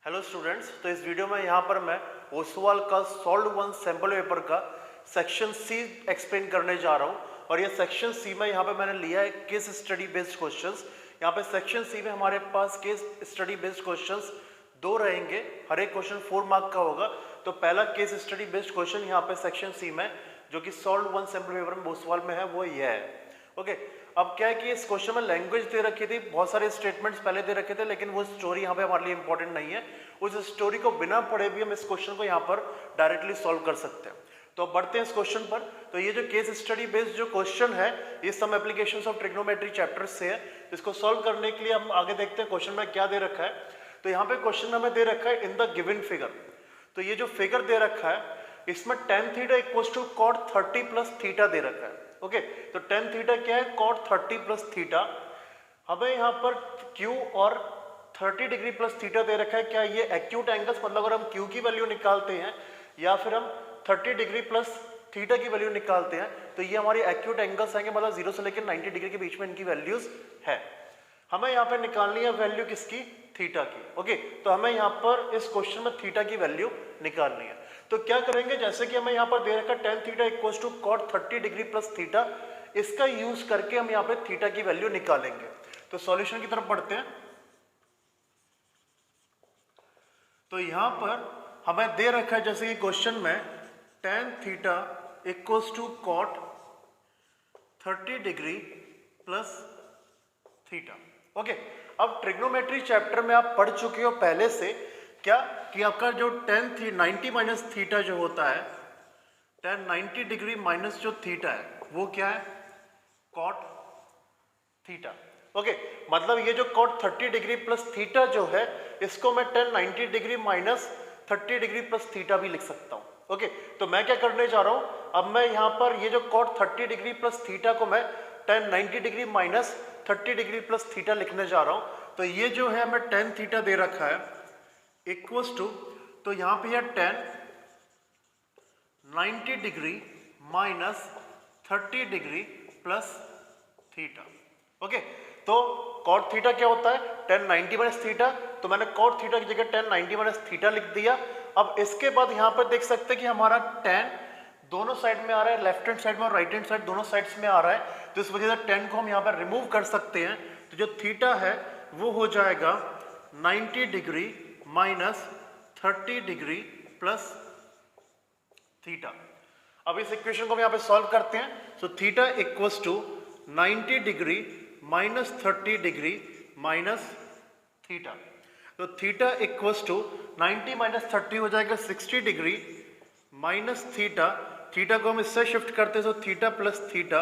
Hello students, तो इस video में यहाँ पर मैं ओसवाल का सॉल्व वन सैम्पल पेपर का सेक्शन सी एक्सप्लेन करने जा रहा हूँ। और ये सेक्शन सी में यहाँ पे मैंने लिया है केस स्टडी बेस्ड क्वेश्चंस। यहाँ पे सेक्शन सी में हमारे पास केस स्टडी बेस्ड क्वेश्चंस दो रहेंगे, हर एक क्वेश्चन 4 मार्क का होगा। तो पहला केस स्टडी बेस्ड क्वेश्चन यहाँ पे सेक्शन सी में जो कि सॉल्व वन सैम्पल पेपर में ओसवाल में है वो ये है। ओके, अब क्या है कि इस क्वेश्चन में लैंग्वेज दे रखी थी, बहुत सारे स्टेटमेंट्स पहले दे रखे थे, लेकिन वो स्टोरी यहाँ पे हमारे लिए इंपॉर्टेंट नहीं है। उस स्टोरी को बिना पढ़े भी हम इस क्वेश्चन को यहाँ पर डायरेक्टली सॉल्व कर सकते हैं। तो अब बढ़ते हैं इस क्वेश्चन पर। तो ये जो केस स्टडी बेस्ड जो क्वेश्चन है ये some applications of trigonometry chapter से है। इसको सॉल्व करने के लिए हम आगे देखते हैं क्वेश्चन में क्या दे रखा है। तो यहाँ पे क्वेश्चन में हमें दे रखा है इन द गिवन फिगर। तो ये जो फिगर दे रखा है इसमें tan theta equals to cot 30 plus theta दे रखा है। ओके, तो tan थीटा क्या है? cot 30 plus theta. हमें यहाँ पर Q और 30 डिग्री प्लस थीटा दे रखा है। क्या ये एक्यूट एंगल्स, मतलब अगर हम Q की वैल्यू निकालते हैं या फिर हम 30 डिग्री प्लस थीटा की वैल्यू निकालते हैं तो ये हमारी एक्यूट एंगल्स आएंगे, मतलब 0 से लेकर 90 डिग्री के बीच में इनकी वैल्यूज है। हमें यहाँ पे निकालनी है वैल्यू किसकी? थीटा की। ओके, तो हमें यहाँ पर इस क्वेश्चन में थीटा की वैल्यू निकालनी है। तो क्या करेंगे, जैसे कि हमें यहाँ पर दे रखा है tan theta equals to cot 30 degree plus theta, इसका यूज करके हम यहाँ पे थीटा की वैल्यू निकालेंगे। तो सॉल्यूशन की तरफ बढ़ते हैं। तो यहाँ पर हमें दे रखा है जैसे कि क्वेश्चन में tan theta equals to cot 30 degree plus theta. Okay, अब ट्रिग्नोमेट्री चैप्टर में आप पढ़ चुके हो पहले से क्या कि आपका जो tan 90 माइनस थीटा जो होता है, tan 90 डिग्री माइनस जो थीटा है वो क्या है? cot theta. ओके, मतलब ये जो cot 30 डिग्री प्लस थीटा जो है इसको मैं tan 90 degree minus 30 degree plus theta भी लिख सकता हूँ। ओके, तो मैं क्या करने जा रहा हूँ, अब मैं यहाँ पर ये जो cot 30 डिग्री प्लस थीटा को मैं tan 90 degree minus 30 degree plus theta लिखने जा रहा हूँ। तो ये जो है हमें tan थीटा दे रखा है इक्वल्स टू, तो यहाँ पे है tan 90 degree minus 30 degree plus theta. Okay, तो cot थीटा क्या होता है? tan 90 minus theta. तो मैंने cot थीटा की जगह tan 90 माइनस थीटा लिख दिया। अब इसके बाद यहाँ पर देख सकते हैं कि हमारा tan दोनों साइड में आ रहा है, लेफ्ट हैंड साइड में और राइट हैंड साइड दोनों साइड्स में आ रहा है। तो इस वजह से tan को हम यहाँ पर रिमूव कर सकते हैं। तो जो थीटा है वो हो जाएगा 90 degree minus 30 degree plus theta. अब इस इक्वेशन को हम यहाँ पे सॉल्व करते हैं। So theta equals to 90 degree minus 30 degree minus theta. तो थीटा इक्वल्स टू 90 माइनस 30 हो जाएगा 60 डिग्री माइनस थीटा। थीटा को हम इससे शिफ्ट करते हैं, तो theta plus theta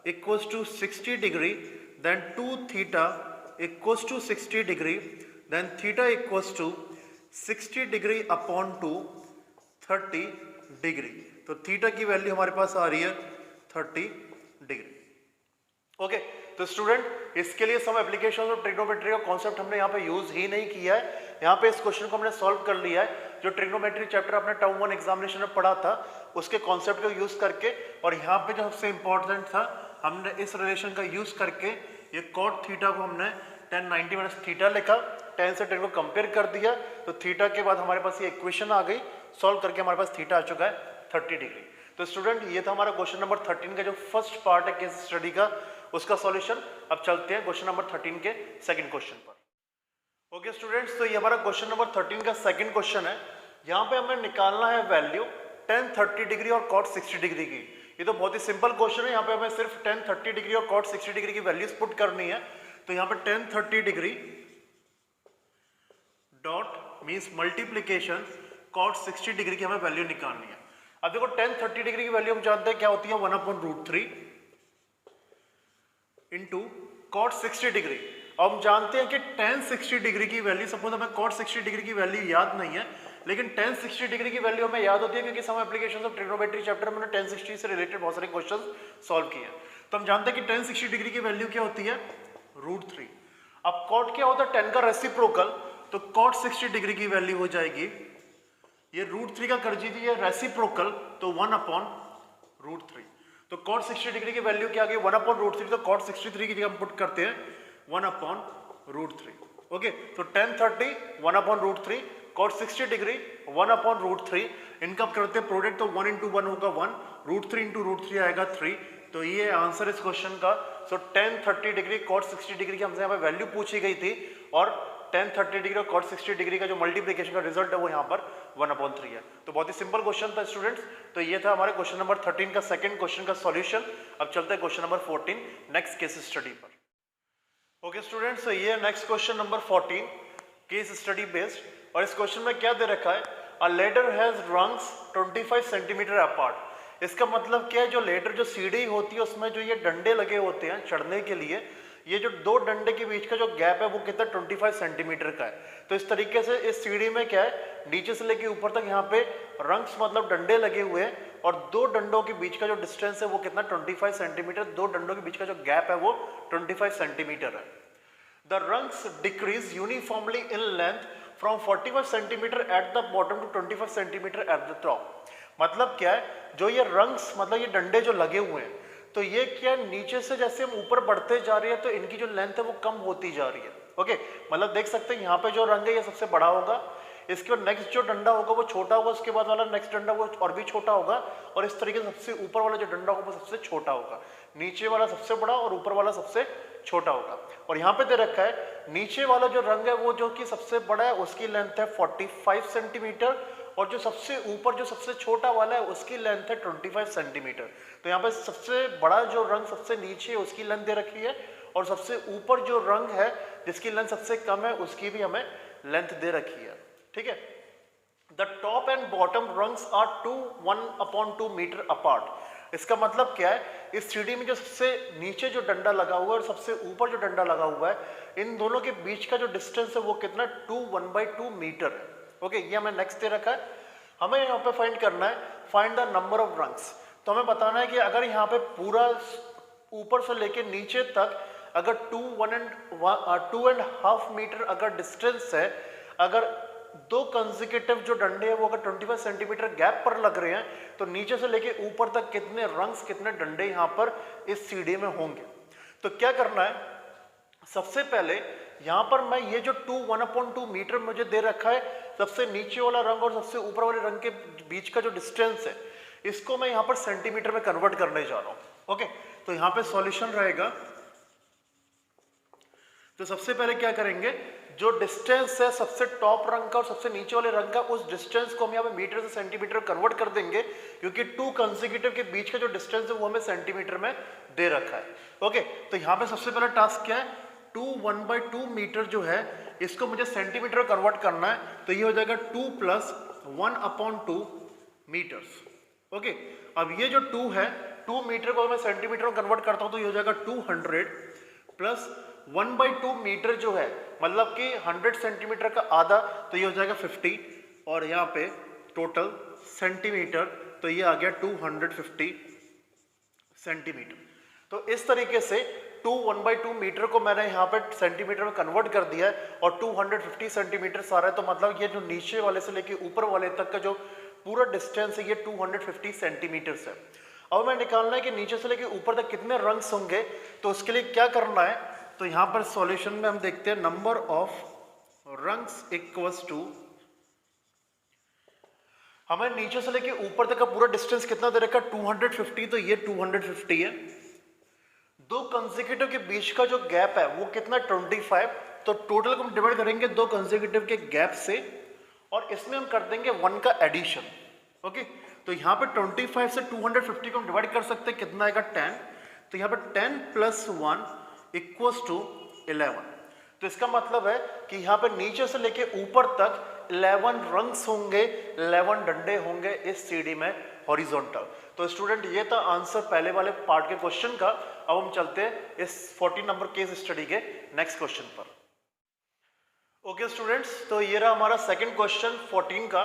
equals to 60 degree, then 2 theta equals to 60 degree, then theta equals to 60 degree upon 2 30 degree. तो थीटा की वैल्यू हमारे पास आ रही है 30 डिग्री। ओके, तो स्टूडेंट इसके लिए सम एप्लीकेशन ऑफ ट्रिग्नोमेट्री का कॉन्सेप्ट हमने यहाँ पे यूज ही नहीं किया है। यहाँ पे इस क्वेश्चन को हमने सॉल्व कर लिया है जो ट्रिग्नोमेट्री चैप्टर अपने टर्म 1 एग्जामिनेशन में पढ़ा था उसके कॉन्सेप्ट को यूज करके। और यहाँ पे जो सबसे इंपॉर्टेंट था, हमने इस रिलेशन का यूज करके ये cot थीटा को हमने tan 90 माइनस थीटा लिखा, tan से tan को कंपेयर कर दिया। तो थीटा के बाद हमारे पास ये इक्वेशन आ गई, सॉल्व करके हमारे पास थीटा आ चुका है 30 डिग्री। तो स्टूडेंट ये था हमारा क्वेश्चन नंबर 13 का जो फर्स्ट पार्ट है केस स्टडी का, उसका सॉल्यूशन। अब चलते हैं क्वेश्चन नंबर 13 के सेकंड क्वेश्चन पर। ओके स्टूडेंट्स, तो ये हमारा क्वेश्चन नंबर 13 का सेकंड क्वेश्चन है। यहाँ पे हमें निकालना है वैल्यू tan 30 डिग्री और cot 60 डिग्री की। ये तो बहुत ही सिंपल क्वेश्चन है। यहाँ पे हमें सिर्फ tan 30 डिग्री और cot 60 डिग्री की वैल्यूज पुट करनी है। तो यहाँ पे tan 30 degree dot means multiplication cot 60 degree की हमें वैल्यू निकालनी है। अब देखो tan 30 डिग्री की वैल्यू हम जानते हैं क्या होती है, 1/√3 इंटू cot 60 डिग्री। अब हम जानते हैं कि tan 60 डिग्री की वैल्यू, सपोज हमें cot 60 डिग्री की वैल्यू याद नहीं है, लेकिन tan 60 डिग्री की वैल्यू हमें याद होती है क्योंकि some applications of trigonometry chapter में tan 60 से रिलेटेड बहुत सारे क्वेश्चंस सॉल्व किए हैं। तो हम जानते हैं कि tan 60 डिग्री की वैल्यू क्या होती है? √3। अब cot क्या होता है? tan का रेसिप्रोकल। तो cot 60 डिग्री की वैल्यू हो जाएगी, ये √3 का कर दीजिए रेसिप्रोकल, तो 1/√3। तो cot 60 डिग्री की वैल्यू क्या आ गई? 1/√3। तो cot 63 की जगह हम पुट करते हैं 1/√3। ओके, तो tan 30 1/√3, cot 60 डिग्री 1/√3, इनका करते हैं प्रोडक्ट तो 1 × 1 होगा 1, √3 × √3 आएगा 3, तो ये आंसर इस क्वेश्चन का। सो tan 30 डिग्री cot 60 डिग्री की हमसे यहाँ पे वैल्यू पूछी गई थी और tan 30 डिग्री और cot 60 डिग्री का जो मल्टीप्लिकेशन का रिजल्ट है वो यहाँ पर 1/3 है। तो बहुत ही सिंपल क्वेश्चन था स्टूडेंट्स। तो ये था हमारे क्वेश्चन नंबर 13 का सेकंड क्वेश्चन का सॉल्यूशन। अब चलते हैं question number 14 next case study पर। ओके स्टूडेंट्स, तो ये next question number 14 case study based, और इस क्वेश्चन में क्या दे रखा है, अ ladder has rungs 25 centimetre apart. इसका मतलब क्या है, जो लेडर जो सीढ़ी होती है उसमें जो ये डंडे लगे होते हैं चढ़ने के लिए, ये जो दो डंडे के बीच का जो गैप है वो कितना 25 सेंटीमीटर का है। तो इस तरीके से इस सीढ़ी में क्या है, नीचे से लेके ऊपर तक यहाँ पे रंग्स मतलब डंडे लगे हुए हैं और दो डंडों के बीच का जो डिस्टेंस है वो कितना 25 सेंटीमीटर, दो डंडों के बीच का जो गैप है वो 25 सेंटीमीटर है। The rungs decrease uniformly in length from 45 centimetre at the bottom to 25 centimetre at the top. मतलब क्या है, जो ये रंग्स मतलब ये डंडे जो लगे हुए हैं, तो ये क्या नीचे से जैसे हम ऊपर बढ़ते जा रहे हैं तो इनकी जो लेंथ है वो कम होती जा रही है। ओके, मतलब देख सकते हैं यहाँ पे जो रंग है ये सबसे बड़ा होगा, इसके बाद नेक्स्ट जो डंडा होगा वो छोटा होगा, उसके बाद वाला नेक्स्ट डंडा वो और भी छोटा होगा, और इस तरीके से सबसे ऊपर वाला जो डंडा होगा वो सबसे छोटा होगा, नीचे वाला सबसे बड़ा और ऊपर वाला सबसे छोटा होगा। और यहाँ पे दे रखा है नीचे वाला जो रंग है वो जो कि सबसे बड़ा है उसकी लेंथ है 45 सेंटीमीटर, और जो सबसे ऊपर जो सबसे छोटा वाला है उसकी लेंथ है 25 सेंटीमीटर। तो यहाँ पे सबसे बड़ा जो रंग सबसे नीचे है उसकी लेंथ दे रखी है, और सबसे ऊपर जो रंग है जिसकी लेंथ सबसे कम है उसकी भी हमें लेंथ दे रखी है। ठीक है, the top and bottom rungs are 1/2 metre apart. इसका मतलब क्या है, इस सीढ़ी में जो सबसे नीचे जो डंडा लगा हुआ है और सबसे ऊपर जो डंडा लगा हुआ है, इन दोनों के बीच का जो डिस्टेंस है वो कितना 1/2 मीटर है। ओके, ये हमें नेक्स्ट दे रखा है। हमें यहाँ पे फाइंड करना है, find the number of rungs. तो हमें बताना है कि अगर यहाँ पे पूरा ऊपर से लेके नीचे तक अगर 2.5 मीटर अगर डिस्टेंस है, अगर दो कंसेक्यूटिव जो डंडे हैं वो अगर 25 सेंटीमीटर गैप पर लग रहे हैं, तो नीचे से लेके ऊपर तक कितने रंग्स कितने डंडे यहाँ पर इस सीढ़ी में होंगे। तो क्या करना है, सबसे पहले यहाँ पर मैं ये जो 1/2 मीटर मुझे दे रखा है, सबसे नीचे वाला रंग और सबसे ऊपर वाले रंग के बीच का जो डिस्टेंस है इसको मैं यहाँ पर सेंटीमीटर में कन्वर्ट करने जा रहा हूँ। ओके, तो यहाँ पे सॉल्यूशन रहेगा। तो सबसे पहले क्या करेंगे, जो डिस्टेंस है सबसे टॉप रंग का और सबसे नीचे वाले रंग का, उस डिस्टेंस को हम यहाँ पे मीटर से सेंटीमीटर कन्वर्ट कर देंगे, क्योंकि 2 कंसेक्यूटिव के बीच का जो डिस्टेंस है वो हमें सेंटीमीटर में दे रखा है। ओके, तो यहाँ पे सबसे पहला टास्क क्या है, 1/2 मीटर जो है इसको मुझे सेंटीमीटर में कन्वर्ट करना है। तो ये हो जाएगा 2 + 1/2 मीटर्स। ओके, अब ये जो 2 है, 2 मीटर को मैं सेंटीमीटर में कन्वर्ट करता हूँ तो ये हो जाएगा 200 प्लस 1/2 मीटर जो है मतलब कि 100 सेंटीमीटर का आधा, तो ये हो जाएगा 50, और यहाँ पे टोटल सेंटीमीटर तो ये आ गया 250 सेंटीमीटर। तो इस तरीके से 1/2 मीटर को मैंने यहाँ पे सेंटीमीटर में कन्वर्ट कर दिया है और 250 सेंटीमीटर सारा है। तो मतलब ये जो नीचे वाले से लेके ऊपर वाले तक का जो पूरा डिस्टेंस है ये 250 सेंटीमीटर है। अब मैं निकालना है कि नीचे से लेके ऊपर तक कितने रंग्स होंगे, तो उसके लिए क्या करना है, तो यहाँ पर सॉल्यूशन में हम देखते हैं number of rungs equals to, हमें नीचे से लेके ऊपर तक का पूरा डिस्टेंस कितना दे रखा है 250, तो ये 250 है। दो कंसेक्यूटिव के बीच का जो गैप है वो कितना 25, तो टोटल को हम डिवाइड करेंगे दो कंसेक्यूटिव के गैप से और इसमें हम कर देंगे 1 का एडिशन। ओके, तो यहाँ पे 25 से 250 को हम डिवाइड कर सकते हैं, कितना आएगा 10, तो यहाँ पे 10 + 1 = 11। तो इसका मतलब है कि यहाँ पे नीचे से लेके ऊपर तक 11 रंग्स होंगे, 11 डंडे होंगे इस सीढ़ी में हॉरिजॉन्टल। तो स्टूडेंट ये था आंसर पहले वाले पार्ट के क्वेश्चन का। अब हम चलते हैं इस 14 नंबर केस स्टडी के नेक्स्ट क्वेश्चन पर। ओके स्टूडेंट्स, तो ये रहा हमारा सेकंड क्वेश्चन 14 का,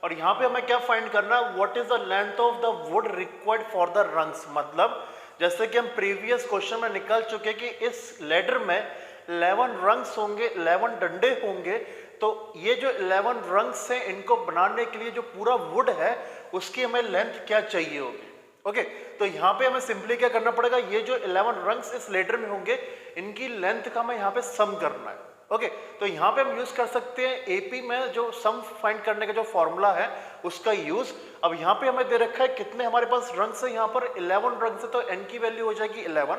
और यहाँ पे हमें क्या फाइंड करना, what is the length of the wood required for the rungs. मतलब जैसे कि हम प्रीवियस क्वेश्चन में निकल चुके कि इस लेडर में 11 रंग्स होंगे, 11 डंडे होंगे, तो ये जो 11 रंग्स हैं इनको बनाने के लिए जो पूरा वुड है उसकी हमें लेंथ क्या चाहिए होगी। ओके, तो यहाँ पे हमें सिंपली क्या करना पड़ेगा, ये जो 11 रंग्स इस लेडर में होंगे इनकी लेंथ का हमें यहाँ पे सम करना है। ओके, तो यहाँ पे हम यूज कर सकते हैं एपी में जो सम फाइंड करने का जो फॉर्मूला है उसका यूज। अब यहाँ पे हमें दे रखा है कितने हमारे पास रंग्स है, यहाँ पर 11 रंग्स है, तो n की वैल्यू हो जाएगी 11।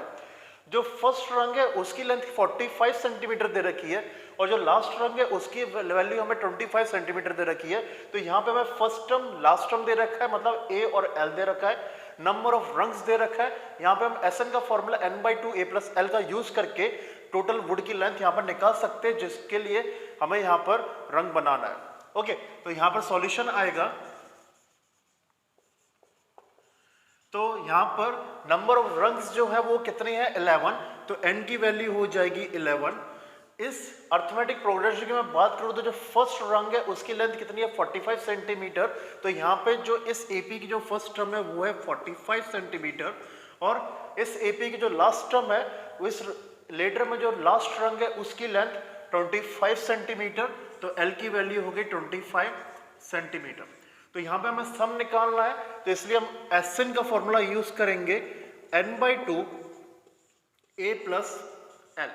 जो फर्स्ट रंग है उसकी लेंथ 45 सेंटीमीटर दे रखी है और जो लास्ट रंग है उसकी वैल्यू हमें 25 सेंटीमीटर दे रखी है। तो यहाँ पे हमें फर्स्ट टर्म लास्ट टर्म दे रखा है, मतलब ए और एल दे रखा है, नंबर ऑफ रंग्स दे रखा है। यहाँ पे हम एस एन का फॉर्मूला n/2 a + l का यूज करके टोटल वुड की लेंथ यहाँ पर निकाल सकते हैं, जिसके लिए हमें यहाँ पर रंग बनाना है। ओके, तो यहाँ पर सॉल्यूशन आएगा, तो यहाँ पर नंबर ऑफ रंग्स जो है वो कितने हैं 11, तो n की वैल्यू हो जाएगी 11। इस अर्थमेटिक प्रोग्रेशन की मैं बात करूँ तो जो फर्स्ट रंग है उसकी लेंथ कितनी है 45 सेंटीमीटर, तो यहाँ पे जो इस एपी की जो फर्स्ट टर्म है वो है 45 सेंटीमीटर और इस एपी की जो लास्ट टर्म है इस लेटर में जो लास्ट रंग है उसकी लेंथ 25 सेंटीमीटर, तो l की वैल्यू हो गई 25 सेंटीमीटर। तो यहाँ पे हमें सम निकालना है, तो इसलिए हम एसएन का फॉर्मूला यूज करेंगे n/2 a + l।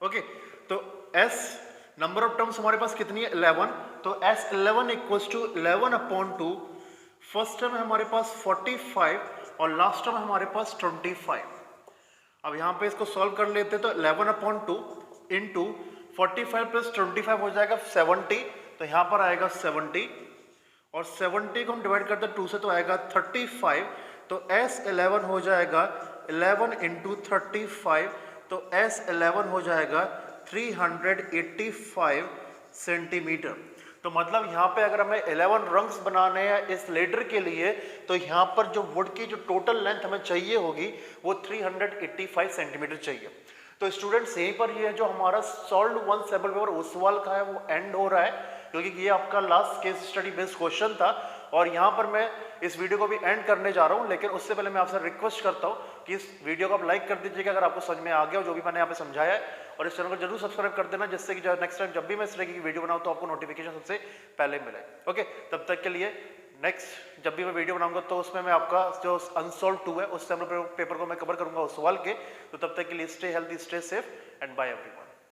ओके, तो s नंबर ऑफ टर्म्स हमारे पास कितनी है 11, तो s11 = 11/2। फर्स्ट टर्म है हमारे पास 45 और लास्ट टर्म हमारे पास 25। अब यहाँ पे इसको सॉल्व कर लेते हैं, तो 11/2 इंटू 45 + 25 हो जाएगा 70, तो यहाँ पर आएगा 70 और 70 को हम डिवाइड करते हैं 2 से तो आएगा 35, तो S11 हो जाएगा 11 × 35, तो S11 हो जाएगा 385 सेंटीमीटर। तो मतलब यहाँ पे अगर हमें 11 रंग्स बनाने हैं इस लेटर के लिए, तो यहाँ पर जो वुड की जो टोटल लेंथ हमें चाहिए होगी वो 385 सेंटीमीटर चाहिए। तो स्टूडेंट्स यहीं पर ये जो हमारा solve one sample paper Oswal का है वो एंड हो रहा है, क्योंकि ये आपका last case study based question था और यहाँ पर मैं इस वीडियो को भी एंड करने जा रहा हूँ। लेकिन उससे पहले मैं आपसे रिक्वेस्ट करता हूँ कि इस वीडियो को आप लाइक कर दीजिएगा अगर आपको समझ में आ गया हो जो भी मैंने यहाँ पे समझाया है, और इस चैनल को जरूर सब्सक्राइब कर देना, जिससे कि नेक्स्ट टाइम जब भी मैं इस तरह की वीडियो बनाऊँ तो आपको नोटिफिकेशन सबसे पहले मिले। ओके, तब तक के लिए नेक्स्ट जब भी मैं वीडियो बनाऊंगा तो उसमें मैं आपका जो अनसॉल्व 2 है उस सैंपल पेपर को मैं कवर करूंगा उस सवाल के। तो तब तक के लिए stay healthy, stay safe and bye everyone.